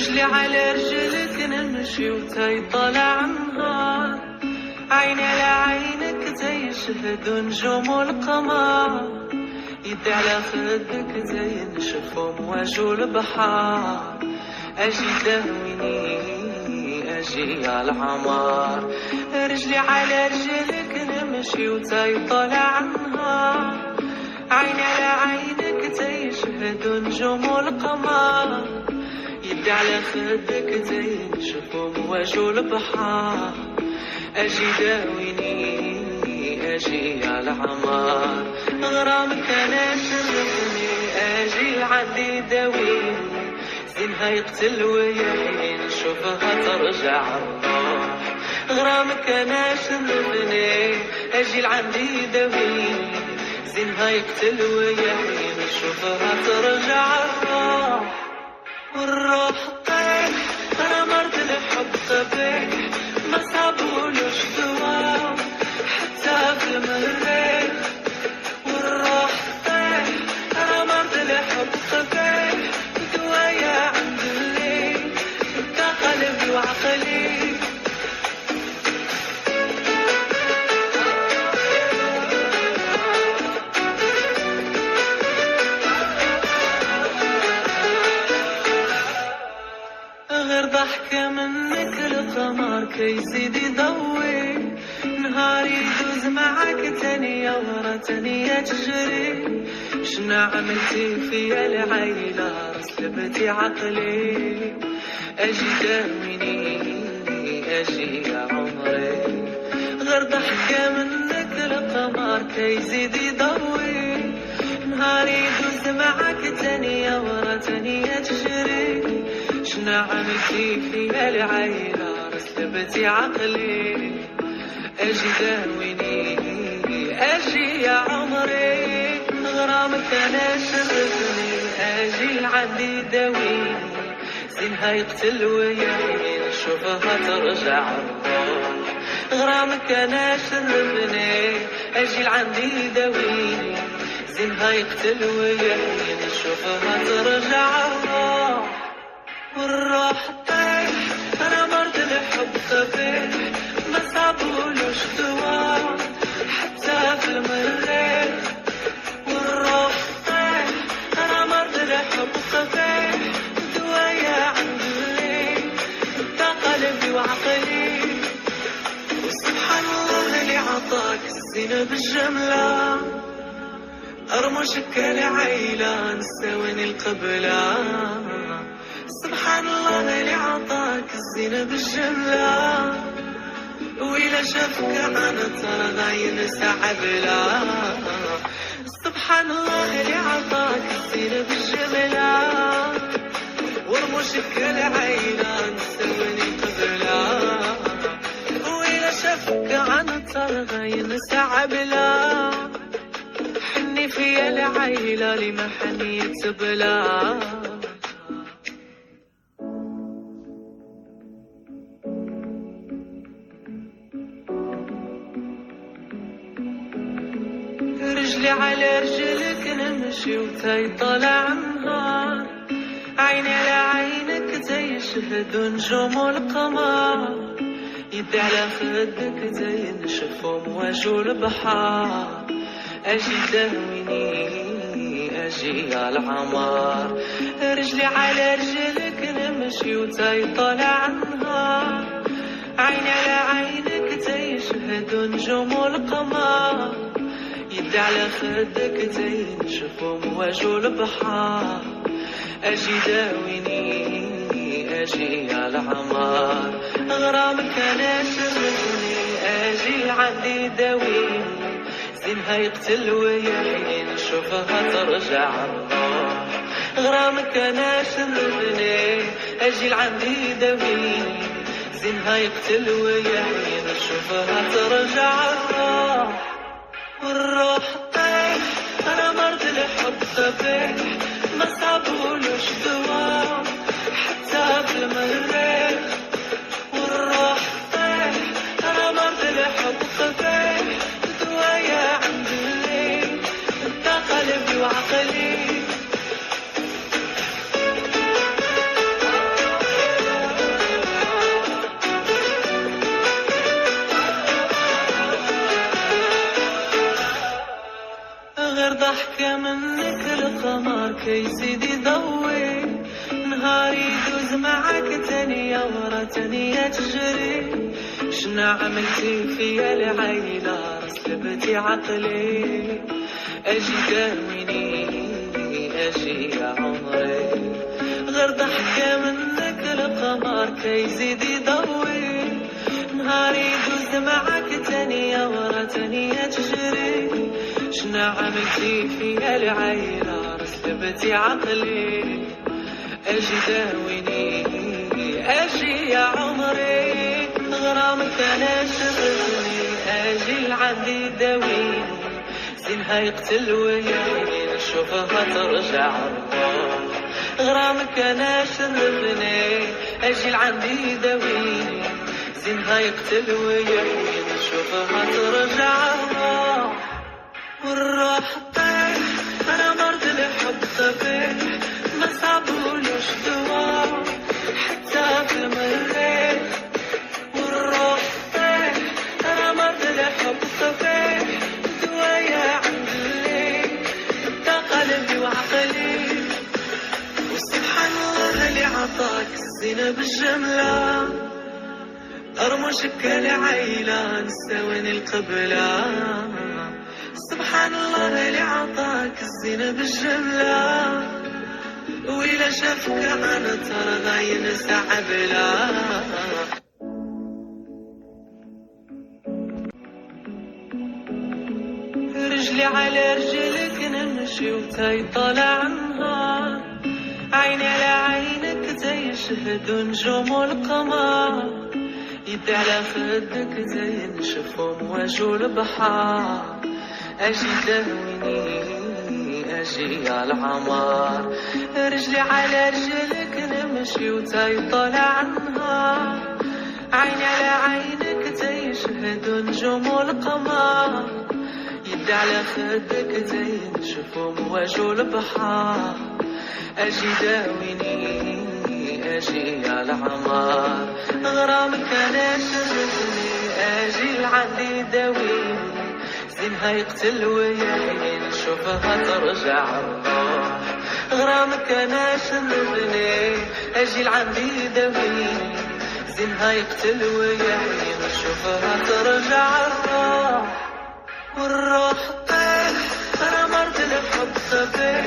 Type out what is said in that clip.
رجلي على رجلك نمشي وتاي طالع النهار، عيني على عينك زي شهد نجوم والقمر، يدي على خدك زي نشف امواج البحار، اجي داويني اجي على العمار. رجلي على رجلك نمشي وتاي طالع النهار، عيني على عينك زي شهد نجوم والقمر، يدي على خدك زي نشف امواج البحار، اجي داويني اجي على عمار. غرامك انا شرفني اجي لعندي داويني، زينها يقتل ويحين شوفها ترجع الروح. غرامك انا شرفني اجي لعندي داويني، زينها يقتل ويحين شوفها ترجع الروح. والروح طيح انا مرض الحب قبيح، ما صابولوش دواء حتى في المريخ. والروح طيح انا مرض الحب قبيح، دوايا عند الليل انت قلبي وعقلي. غير ضحكة منك القمر كيزيد يضوي، نهاري يدوز معاك تانية ورا تانية تجري. شنا عملتي فيا العيلة سلبتي عقلي، اجي داويني اجي يا عمري. غير ضحكة منك القمر كيزيد يضوي، نهاري يدوز معاك تانية ورا تانية تجري. شنا عملتي فيا العيلة رسلبتي عقلي، اجي داويني اجي يا عمري. غرامك انا شرفني اجي لعندي داويني، زينها يقتل ويحين شوفها ترجع الروح. غرامك انا شرفني اجي لعندي داويني، زينها يقتل ويحين شوفها ترجع الروح. والروح طيح انا مرض الحب قبيح، ما صابولوش دواء حتى في المريخ. والروح طيح انا مرض الحب قبيح، دوايا عند الليل انت قلبي وعقلي. وسبحان الله اللي عطاك الزينة بالجملة، ارمشك العيلة نساوين القبلة. سبحان الله اللي عطاك الزينة بالجملة، وإلا شافك أنا ترى غاين سعبلا. سبحان الله اللي عطاك الزينة بالجملة، ورموشك العيلة نسويني قبلة. وإلا شافك أنا ترى غاين سعبلا، حني فيا العيلة لما حنيت بلا. رجلي على رجلك نمشي وتاي طالع النهار، عيني على عينك زي شهد نجوم والقمر، يدي على خدك زي نشف امواج البحار، اجي داويني اجي على العمار. رجلي على رجلك نمشي وتاي طالع النهار، عيني على عينك زي شهد نجوم والقمر، يدي على خدك زي نشف امواج البحار، اجي داويني اجي على عمار. غرامك انا شرفني اجي لعندي داويني، زينها يقتل ويحين شوفها ترجع الروح. غرامك انا شرفني اجي لعندي داويني، زينها يقتل ويحين شوفها ترجع الروح. والروح طيح انا مرض الحب قبيح، ما صابولوش دواء حتى في المريخ. والروح طيح انا مرض الحب قبيح، دوايا عند الليل انت قلبي وعقلي. ضحكة منك القمر كيزيد يضوي، نهار يدوز معاك تانية ورا تانية تجري. شنا عملتي فيا العيلة رسلبتي عقلي، اجي داويني اجي يا عمري. غير ضحكة منك القمر كيزيد يضوي، نهار يدوز معاك تانية ورا تانية تجري. شنا عملتي فيا العيلة رسلبتي عقلي، اجي داويني اجي يا عمري. غرامك انا شغلني اجي لعندي داويني، زينها يقتل وياي نشوفها ترجع الروح. غرامك انا شرفني اجي لعندي داويني، زينها يقتل وياي نشوفها ترجع الروح. والروح طيح انا مرض الحب طفيح، ما صابولوش دواء حتى في المريض. والروح طيح انا مرض الحب طفيح، دوايا عند الليل انت قلبي وعقلي. وسبحان الله اللي عطاك الزينة بالجملة، ارمشك العيلة نساوين القبلة. سبحان الله اللي عطاك الزينة بالجملة، وإلا شافك أنا ترى ينسى عبلا. رجلي على رجلك نمشي وتاي طالع عنها، عيني على عينك زي شهد نجوم القمر، يدي على خدك زي نشوفهم وجه البحر. اجي داويني اجي يا العمر، رجلي على رجلك نمشي وتاي طالع عنها، عيني على عينك زي شهد نجوم القمر، يدي على خدك زي نشوفهم وجه البحر. اجي داويني اجي يا العمر، غرامك انا شغلني اجي لعندي داويني، زينها يقتل وياي نشوفها ترجع الروح. غرامك انا شغلني اجي لعندي داويني، زينها يقتل وياي نشوفها ترجع الروح. والروح طيح انا مرض الحب طفيح،